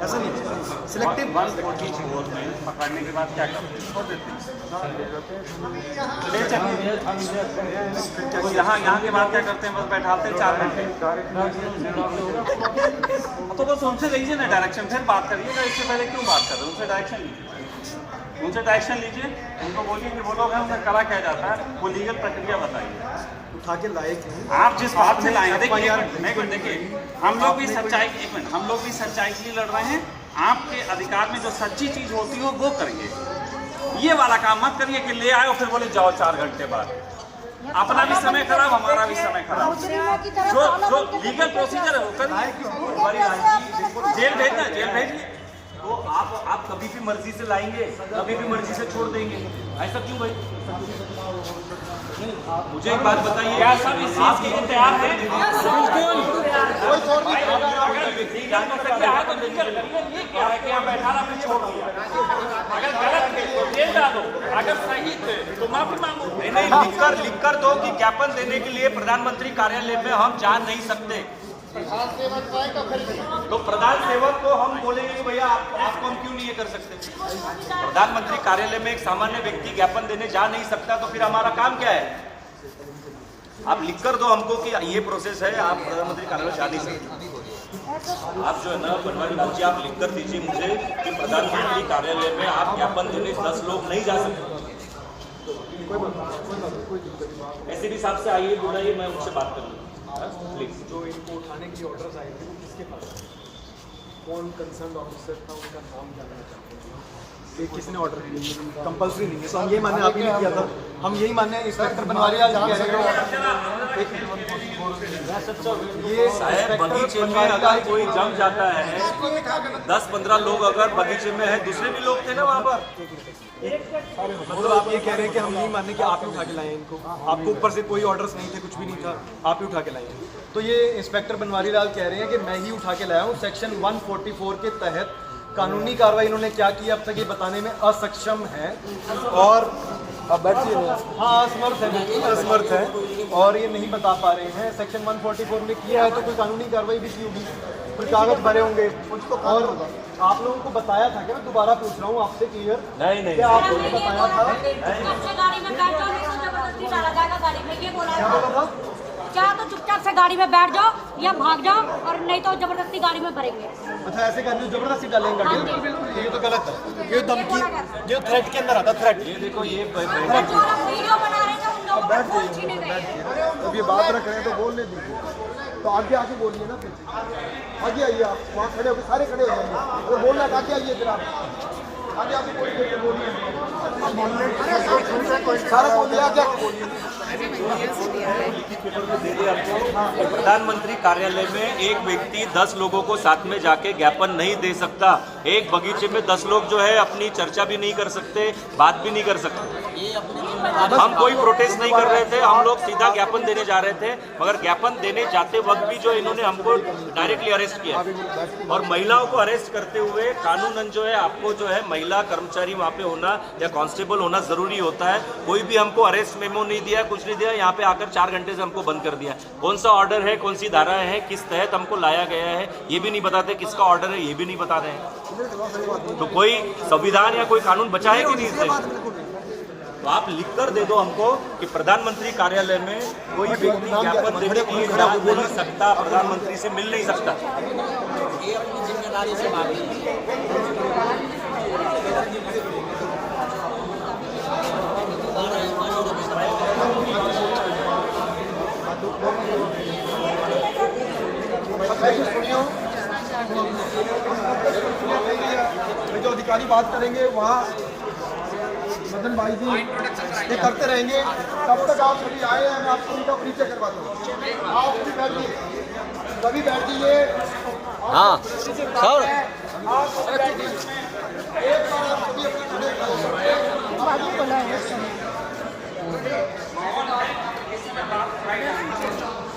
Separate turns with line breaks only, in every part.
ऐसा नहीं सिलेक्टिव
144 में पकड़ने के बाद क्या करते हैं? छोड़ देते हैं। तो यहाँ के बाद क्या करते हैं? बस बैठाते हैं 4 घंटे। तो बस उनसे लीजिए ना डायरेक्शन, फिर बात करिएगा। इससे पहले क्यों बात कर रहे हैं? उनसे डायरेक्शन लीजिए, उनसे डायरेक्शन लीजिए। उनको बोलिए कि वो लोग हैं, उन्हें करा क्या जाता है, वो लीगल प्रक्रिया बताइए।
उठा के लाए थे
आप जिस बात से लाए, देखिए हम लोग भी सच्चाई, एक मिनट, हम लोग भी सच्चाई के लिए लड़ रहे हैं। आपके अधिकार में जो सच्ची चीज होती हो वो करिए। ये वाला काम मत करिए कि ले आए और फिर बोले जाओ 4 घंटे बाद। अपना भी समय खराब, हमारा भी समय खराब। जो लीगल प्रोसीजर है वो करिए। जेल भेजना, जेल भेजिए।
तो आप कभी भी मर्जी से लाएंगे, कभी भी मर्जी से छोड़ देंगे, ऐसा क्यों भाई? मुझे एक बात बताइए,
क्या सब इस चीज के लिए तैयार है? तो लीगल करिए। ये क्या है कि आप 18 में छोड़ दिया? अगर गलत थे तो जेल डालो, अगर सही थे तो माफी मांगो।
नहीं, लिख कर दो कि ज्ञापन देने के लिए प्रधानमंत्री कार्यालय में हम जा नहीं सकते। तो प्रधान सेवक को हम बोलेंगे कि भैया आपको हम क्यों नहीं ये कर सकते? प्रधानमंत्री कार्यालय में एक सामान्य व्यक्ति ज्ञापन देने जा नहीं सकता, तो फिर हमारा काम क्या है? आप लिख कर दो हमको कि ये प्रोसेस है, आप प्रधानमंत्री कार्यालय जा नहीं सकते। आप जो है ना बनवारी मुझे आप लिख कर दीजिए मुझे कि प्रधानमंत्री कार्यालय में आप ज्ञापन देने 10 लोग नहीं जा सकते। ऐसे भी साहब से आइए, बुलाइए, मैं उनसे बात कर लूँगा।
जो इनको उठाने के ऑर्डर्स आए थे, किसके पास कौन कंसर्न ऑफिसर था, उनका नाम जानना चाहते हैं। ये किसने ऑर्डर दिया? कंपल्सरी नहीं है, तो हम यही मानने, आप ही नहीं किया था, हम यही मानने इंस्पेक्टर बनवारी आज कह रहे हैं। ये
साहब बगीचे में अगर कोई जम जाता है, 10-15 लोग अगर बगीचे में है, दूसरे भी लोग थे ना वहाँ पर।
मतलब आप ये कह रहे हैं कि हम नहीं मानने कि आप ही उठा के लाए इनको, आपको ऊपर से कोई ऑर्डर्स नहीं थे, कुछ भी नहीं था, आप ही उठा के लाए। तो ये इंस्पेक्टर बनवारी लाल कह रहे हैं कि मैं ही उठा के लाया हूँ। सेक्शन 144 के तहत कानूनी कार्रवाई इन्होंने क्या की अब तक ये बताने में असक्षम है और अब बैठिए, हाँ असमर्थ है, बिल्कुल असमर्थ है और ये नहीं बता पा रहे हैं। सेक्शन 144 में किया है तो कोई कानूनी कार्रवाई भी की होगी, कोई कागज भरे होंगे और आप लोगों को बताया था क्या? मैं दोबारा पूछ रहा हूँ आपसे क्लियर,
नहीं
क्या आप लोगों को बताया था?
गाड़ी में बैठ जाओ, नहीं तो जबरदस्ती डाला जाएगा गाड़ी में, ये बोला
क्या बोला था?
क्या तो चुपचाप से गाड़ी में बैठ जाओ या भाग जाओ और नहीं तो जबरदस्ती गाड़ी में भरेंगे।
अच्छा ऐसे करने जबरदस्ती डालेंगे गाड़ी में, ये तो गलत है, ये धमकी, ये थ्रेट के अंदर आता है, थ्रेट।
ये देखो ये
जो लोग वीडियो बना रहे थे उन लोगों को फोन छीने गए।
अब ये बात रख रहे हैं तो बोलने दीजिए, तो आगे आके बोलिए ना, फिर आगे आइए, आप वहाँ खड़े होकर सारे खड़े हो जाएंगे, अगर बोलना है आगे आइए, फिर आप आगे आके बोलिए, सारा बोलिए, आगे आके बोलिए।
प्रधानमंत्री कार्यालय में एक व्यक्ति 10 लोगों को साथ में जाके ज्ञापन नहीं दे सकता। एक बगीचे में 10 लोग जो है अपनी चर्चा भी नहीं कर सकते, बात भी नहीं कर सकते। हम कोई प्रोटेस्ट नहीं कर रहे थे, हम लोग सीधा ज्ञापन देने जा रहे थे, मगर ज्ञापन देने जाते वक्त भी जो इन्होंने हमको डायरेक्टली अरेस्ट किया और महिलाओं को अरेस्ट करते हुए कानूनन जो है आपको जो है महिला कर्मचारी वहाँ पे होना या कांस्टेबल होना जरूरी होता है। कोई भी हमको अरेस्ट मेमो नहीं दिया, कुछ नहीं दिया, यहाँ पे आकर 4 घंटे से हमको बंद कर दिया। कौन सा ऑर्डर है, कौन सी धारा है, किस तहत हमको लाया गया है, ये भी नहीं बताते, किसका ऑर्डर है ये भी नहीं बता रहे हैं। तो कोई संविधान या कोई कानून बचा है कि नहीं इससे? तो आप लिख कर दे दो हमको कि प्रधानमंत्री कार्यालय में कोई व्यक्ति ज्ञापन देने के लिए जा नहीं सकता, प्रधानमंत्री से मिल नहीं सकता। ये अपनी जिम्मेदारी से
जो अधिकारी बात करेंगे वहाँ मदन भाई जी ये करते रहेंगे, तब तक आप सभी आए हैं, मैं आपको उनका परिचय करवाता हूँ। आप भी बैठिए, सभी बैठिए। हाँ सर,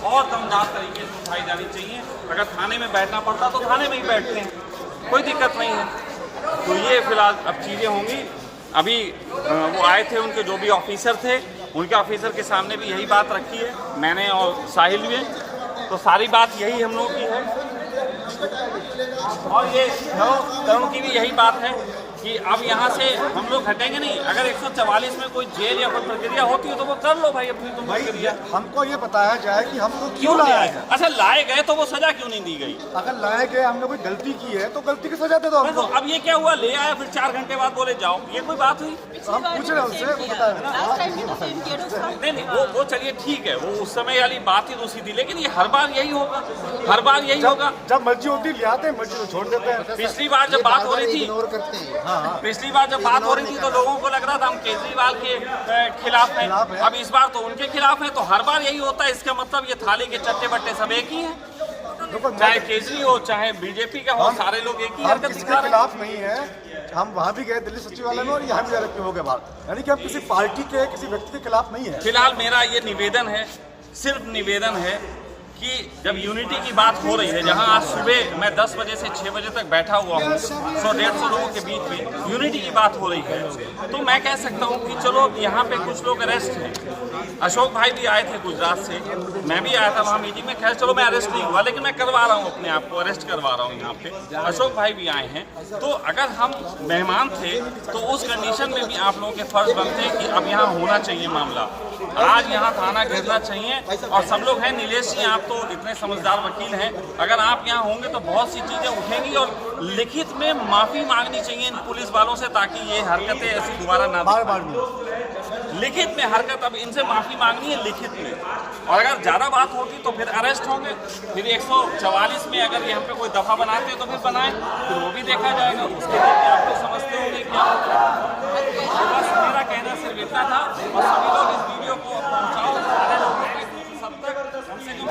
और दमदार तरीके से उठाई जानी चाहिए। अगर थाने में बैठना पड़ता तो थाने में ही बैठते हैं, कोई दिक्कत नहीं है। तो ये फिलहाल अब चीज़ें होंगी। अभी वो आए थे, उनके जो भी ऑफिसर थे, उनके ऑफिसर के सामने भी यही बात रखी है मैंने और साहिल में, तो सारी बात यही हम लोग की है और ये करुण की भी यही बात है कि अब यहाँ से हम लोग हटेंगे नहीं। अगर 144 में कोई जेल या कोई प्रक्रिया होती है तो वो कर लो भाई अपनी तुम प्रक्रिया।
हमको ये बताया जाए कि हमको
क्यों लाया गया? अच्छा लाए गए तो वो सजा क्यों नहीं दी गई?
अगर लाए गए हमने कोई गलती की है तो गलती की सजा दे दो हमको।
अब ये क्या हुआ, ले आया फिर 4 घंटे बाद बोले जाओ, ये कोई बात हुई?
हम पूछ रहे हैं उससे, वो बताया
नहीं वो चलिए ठीक है, वो उस समय वाली बात ही दूसरी थी, लेकिन ये हर बार यही होगा, हर बार यही होगा।
जब मर्जी होती ले आते हैं, मर्जी तो छोड़ देते हैं।
पिछली बार जब बात हो रही थी, पिछली बार जब बात हो रही थी तो लोगों को लग रहा था हम केजरीवाल के खिलाफ हैं, अब इस बार तो उनके खिलाफ है। तो हर बार यही होता है, इसका मतलब ये थाली के चट्टे बट्टे सब एक ही हैं, चाहे केजरी हो चाहे बीजेपी का हो, सारे लोग एक ही हरकत दिखा रहे हैं।
खिलाफ नहीं है, हम वहाँ भी गए दिल्ली सचिवालय में और यहाँ भी डायरेक्ट हो गए बाहर, यानी कि हम किसी पार्टी के किसी व्यक्ति के खिलाफ नहीं है।
फिलहाल मेरा ये निवेदन है, सिर्फ निवेदन है कि जब यूनिटी की बात हो रही है, जहां आज सुबह मैं 10 बजे से 6 बजे तक बैठा हुआ हूं 100-150 लोगों के बीच में यूनिटी की बात हो रही है, तो मैं कह सकता हूं कि चलो यहाँ पे कुछ लोग अरेस्ट हैं। अशोक भाई भी आए थे गुजरात से, मैं भी आया था वहाँ मीटिंग में। खैर चलो मैं अरेस्ट नहीं हुआ, लेकिन मैं करवा रहा हूँ अपने आप को, अरेस्ट करवा रहा हूँ यहाँ पे। अशोक भाई भी आए हैं, तो अगर हम मेहमान थे तो उस कंडीशन में भी आप लोगों के फर्ज बनते हैं कि अब यहाँ होना चाहिए मामला, आज यहाँ थाना घेरना चाहिए। और सब लोग हैं, नीलेश जी आप तो इतने समझदार वकील हैं, अगर आप यहाँ होंगे तो बहुत सी चीज़ें उठेंगी और लिखित में माफ़ी मांगनी चाहिए इन पुलिस वालों से, ताकि ये हरकतें ऐसी दोबारा ना
बार
लिखित में हरकत, अब इनसे माफ़ी मांगनी है लिखित में। और अगर ज़्यादा बात होती तो फिर अरेस्ट होंगे, फिर 144 में अगर यहाँ पे कोई दफ़ा बनाते तो फिर बनाएं, फिर वो भी देखा जाएगा, उसके लिए आप लोग समझते होंगे क्या। बस मेरा कहना सिर्फ इतना था, और सभी लोग इस वीडियो को पहुँचाओ सारे लोगों तक, सब तक कम से कम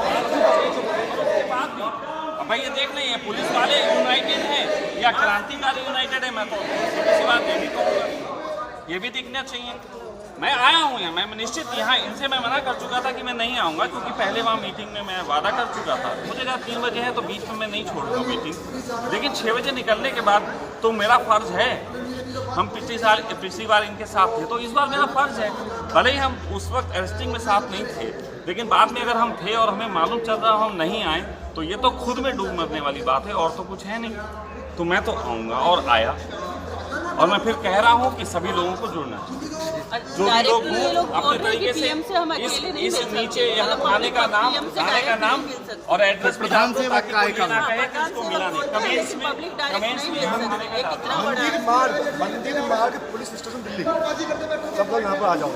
उसके बाद भी। अब भाई ये देख रहे हैं पुलिस वाले यूनाइटेड हैं या क्रांतिकारी यूनाइटेड है, मैं तो किसी बात ये भी कहूँगा, ये भी दिखना चाहिए। मैं आया हूँ यहाँ, मैं निश्चित यहाँ इनसे मैं मना कर चुका था कि मैं नहीं आऊँगा, क्योंकि पहले वहाँ मीटिंग में मैं वादा कर चुका था। मुझे जब 3 बजे है तो बीच में मैं नहीं छोड़ूंगा मीटिंग, लेकिन 6 बजे निकलने के बाद तो मेरा फ़र्ज़ है, हम पिछली बार इनके साथ थे तो इस बार मेरा फ़र्ज़ है, भले ही हम उस वक्त अरेस्टिंग में साथ नहीं थे, लेकिन बाद में अगर हम थे और हमें मालूम चल रहा हम नहीं आए तो ये तो खुद में डूब मरने वाली बात है, और तो कुछ है नहीं। तो मैं तो आऊँगा और आया, और मैं फिर कह रहा हूँ कि सभी लोगों को जुड़ना चाहिए, जो भी लोग हों अपने तरीके से इस नीचे यहाँ थाने का नाम और एड्रेस प्रधान से ना कहे कि इसको मिला नहीं, कमेंट्स में
मंदिर मार्ग पुलिस स्टेशन दिल्ली, सब लोग यहाँ पर आ जाओ।